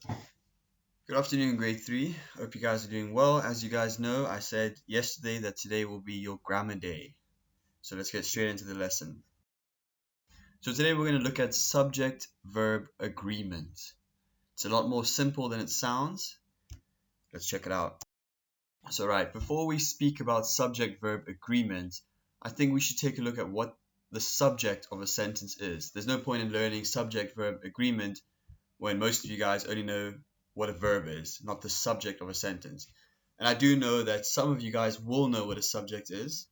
Good afternoon, grade 3. Hope you guys are doing well. As you guys know, I said yesterday that today will be your grammar day. So let's get straight into the lesson. So today we're going to look at subject-verb agreement. It's a lot more simple than it sounds. Let's check it out. So right, before we speak about subject-verb agreement, I think we should take a look at what the subject of a sentence is. There's no point in learning subject-verb agreement when most of you guys only know what a verb is, not the subject of a sentence. And I do know that some of you guys will know what a subject is,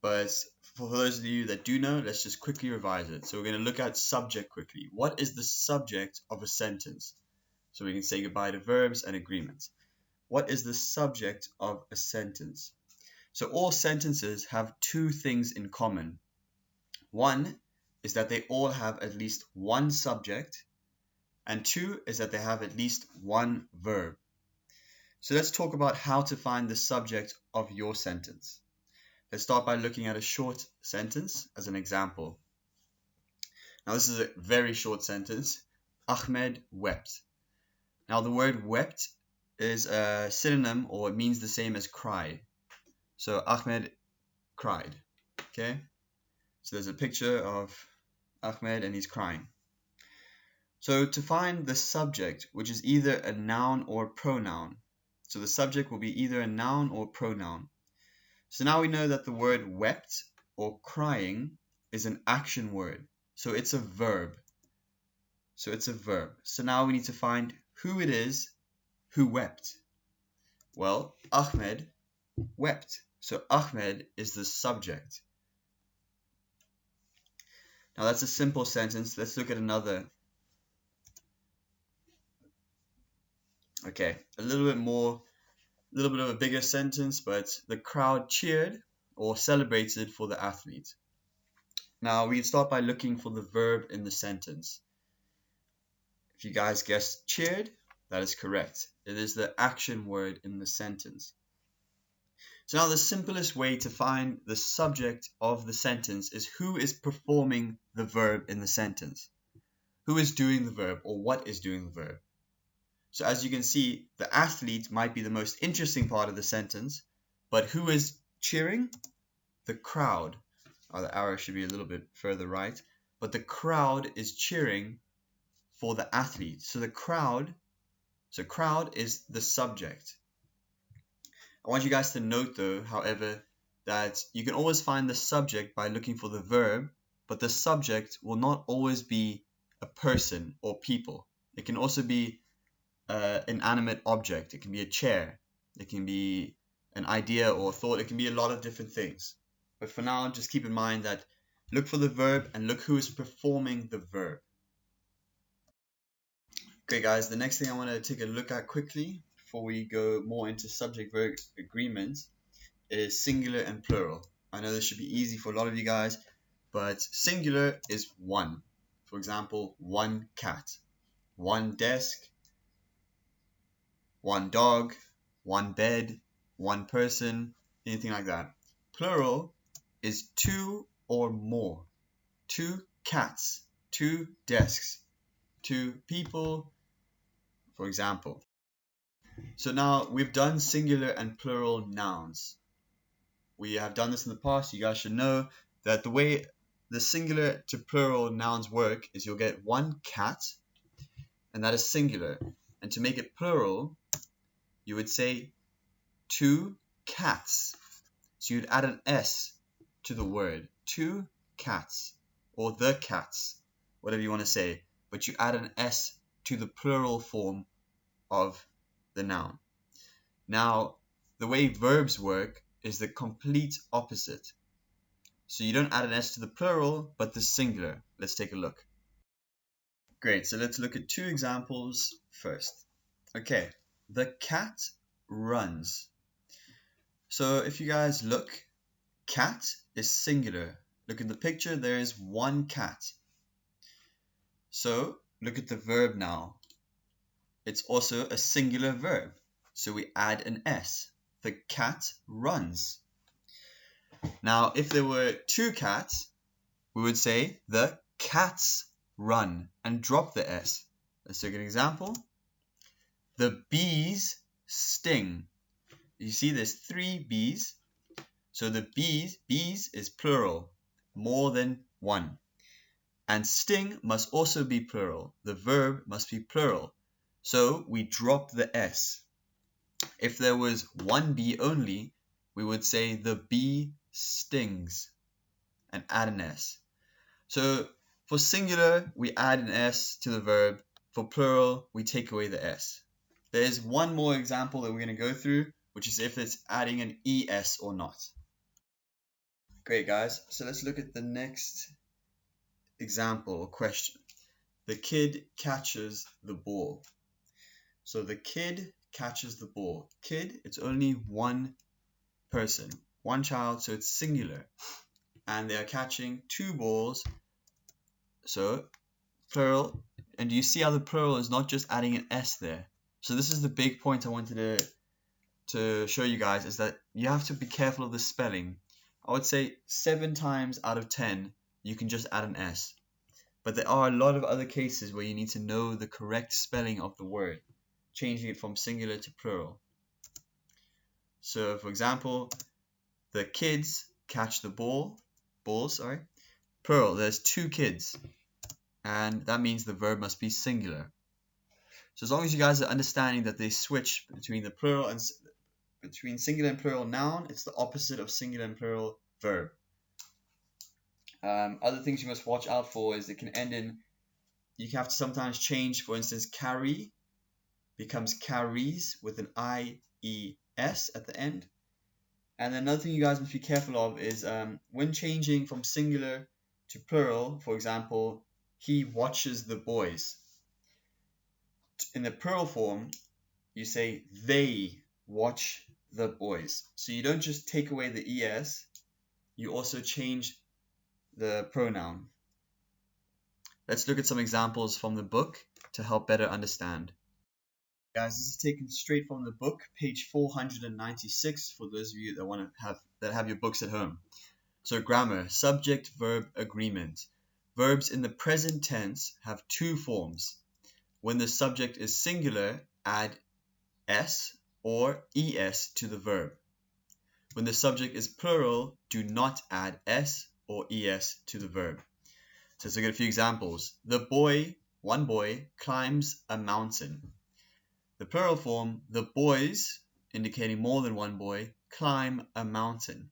but for those of you that do know, let's just quickly revise it. So we're going to look at subject quickly. What is the subject of a sentence? So we can say goodbye to verbs and agreements. What is the subject of a sentence? So all sentences have two things in common. One is that they all have at least one subject, and two is that they have at least one verb. So let's talk about how to find the subject of your sentence. Let's start by looking at a short sentence as an example. Now this is a very short sentence. Ahmed wept. Now the word wept is a synonym, or it means the same as cry. So Ahmed cried. Okay? So there's a picture of Ahmed and he's crying. So to find the subject, which is either a noun or a pronoun, so the subject will be either a noun or pronoun. So now we know that the word wept or crying is an action word. So it's a verb. So now we need to find who it is who wept. Well, Ahmed wept. So Ahmed is the subject. Now that's a simple sentence. Let's look at another. Okay, a little bit of a bigger sentence, but the crowd cheered or celebrated for the athlete. Now we start by looking for the verb in the sentence. If you guys guessed cheered, that is correct. It is the action word in the sentence. So now the simplest way to find the subject of the sentence is who is performing the verb in the sentence. Who is doing the verb, or what is doing the verb? So as you can see, the athlete might be the most interesting part of the sentence, but who is cheering? The crowd. Oh, the arrow should be a little bit further right, but the crowd is cheering for the athlete. So crowd is the subject. I want you guys to note though, however, that you can always find the subject by looking for the verb, but the subject will not always be a person or people. It can also be an inanimate object. It can be a chair. It can be an idea or thought. It can be a lot of different things. But for now, just keep in mind that look for the verb and look who is performing the verb. Okay guys, the next thing I want to take a look at quickly before we go more into subject-verb agreement is singular and plural. I know this should be easy for a lot of you guys, but singular is one. For example, one cat, one desk, one dog, one bed, one person, anything like that. Plural is two or more. Two cats, two desks, two people, for example. So now we've done singular and plural nouns. We have done this in the past. You guys should know that the way the singular to plural nouns work is you'll get one cat, and that is singular. And to make it plural, you would say two cats. So you'd add an S to the word. Two cats, or the cats, whatever you want to say. But you add an S to the plural form of the noun. Now, the way verbs work is the complete opposite. So you don't add an S to the plural, but the singular. Let's take a look. Great, so let's look at two examples first. Okay, the cat runs. So if you guys look, cat is singular. Look at the picture, there is one cat. So look at the verb now. It's also a singular verb. So we add an S. The cat runs. Now, if there were two cats, we would say the cats run and drop the S. Let's take an example. The bees sting. You see there's 3 bees. So the bees is plural, more than one. And sting must also be plural. The verb must be plural. So we drop the S. If there was one bee only, we would say the bee stings and add an S. So for singular, we add an S to the verb. For plural, we take away the S. There's one more example that we're going to go through, which is if it's adding an ES or not. Great, guys. So let's look at the next example or question. The kid catches the ball. So the kid catches the ball. Kid, it's only one person, one child, so it's singular. And they are catching 2 balls. So plural. And do you see how the plural is not just adding an S there? So this is the big point I wanted to show you guys, is that you have to be careful of the spelling. I would say 7 times out of 10 you can just add an S. But there are a lot of other cases where you need to know the correct spelling of the word, changing it from singular to plural. So for example, the kids catch the balls, plural, there's 2 kids, and that means the verb must be singular. So as long as you guys are understanding that they switch between the plural and between singular and plural noun, it's the opposite of singular and plural verb. Other things you must watch out for is it can end in, you have to sometimes change, for instance, carry becomes carries with an IES at the end. And another thing you guys must be careful of is when changing from singular to plural, for example, he watches the boys. In the plural form, you say they watch the boys. So you don't just take away the ES, you also change the pronoun. Let's look at some examples from the book to help better understand. Guys, this is taken straight from the book, page 496, for those of you that have your books at home. So grammar, subject, verb, agreement. Verbs in the present tense have 2 forms. When the subject is singular, add S or ES to the verb. When the subject is plural, do not add S or ES to the verb. So let's look at a few examples. The boy, one boy, climbs a mountain. The plural form, the boys, indicating more than one boy, climb a mountain.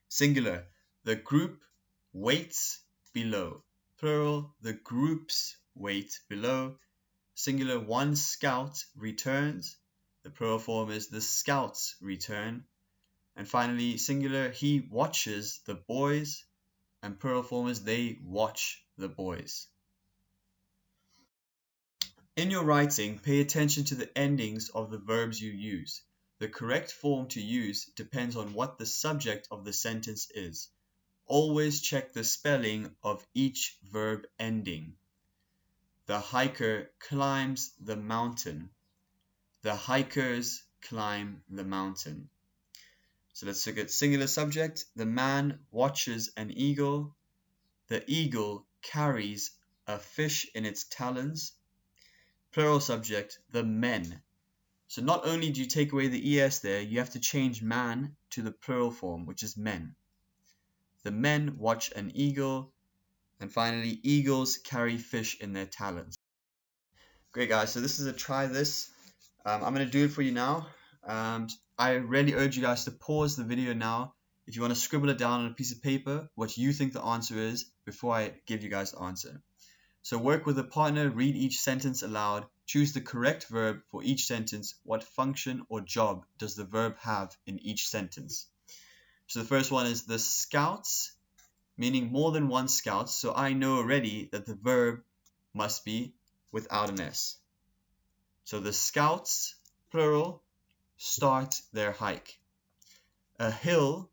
Singular, the group waits below. Plural, the groups wait below. Singular, one scout returns. The plural form is the scouts return. And finally, singular, he watches the boys. And plural form is they watch the boys. In your writing, pay attention to the endings of the verbs you use. The correct form to use depends on what the subject of the sentence is. Always check the spelling of each verb ending. The hiker climbs the mountain. The hikers climb the mountain. So let's look at singular subject. The man watches an eagle. The eagle carries a fish in its talons. Plural subject, the men. So not only do you take away the ES there, you have to change man to the plural form, which is men. The men watch an eagle. And finally, eagles carry fish in their talons. Great, guys. So this is a try this. I'm going to do it for you now. I really urge you guys to pause the video now. If you want to scribble it down on a piece of paper, what you think the answer is before I give you guys the answer. So work with a partner, read each sentence aloud, choose the correct verb for each sentence. What function or job does the verb have in each sentence? So the first one is the scouts, meaning more than one scout. So I know already that the verb must be without an S. So the scouts, plural, start their hike. A hill,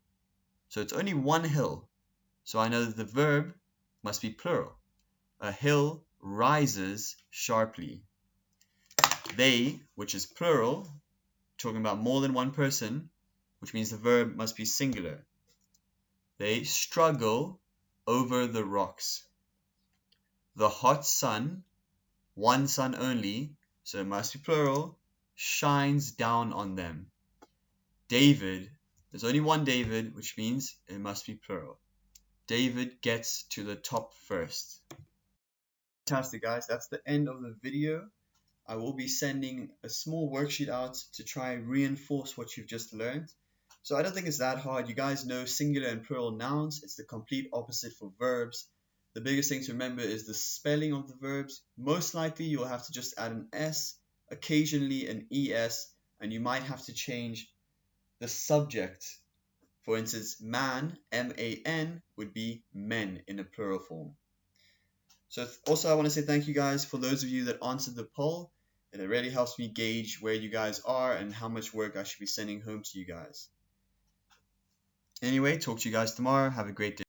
so it's only one hill. So I know that the verb must be plural. A hill rises sharply. They, which is plural, talking about more than one person, which means the verb must be singular. They struggle over the rocks. The hot sun, one sun only, So it must be plural. Shines down on them. David, there's only one David, which means it must be plural. David gets to the top first. Fantastic, guys. That's the end of the video. I will be sending a small worksheet out to try and reinforce what you've just learned. So I don't think it's that hard. You guys know singular and plural nouns. It's the complete opposite for verbs. The biggest thing to remember is the spelling of the verbs. Most likely you'll have to just add an S, occasionally an ES, and you might have to change the subject. For instance, man, M-A-N, would be men in a plural form. So also I want to say thank you guys for those of you that answered the poll, and it really helps me gauge where you guys are and how much work I should be sending home to you guys. Anyway, talk to you guys tomorrow. Have a great day.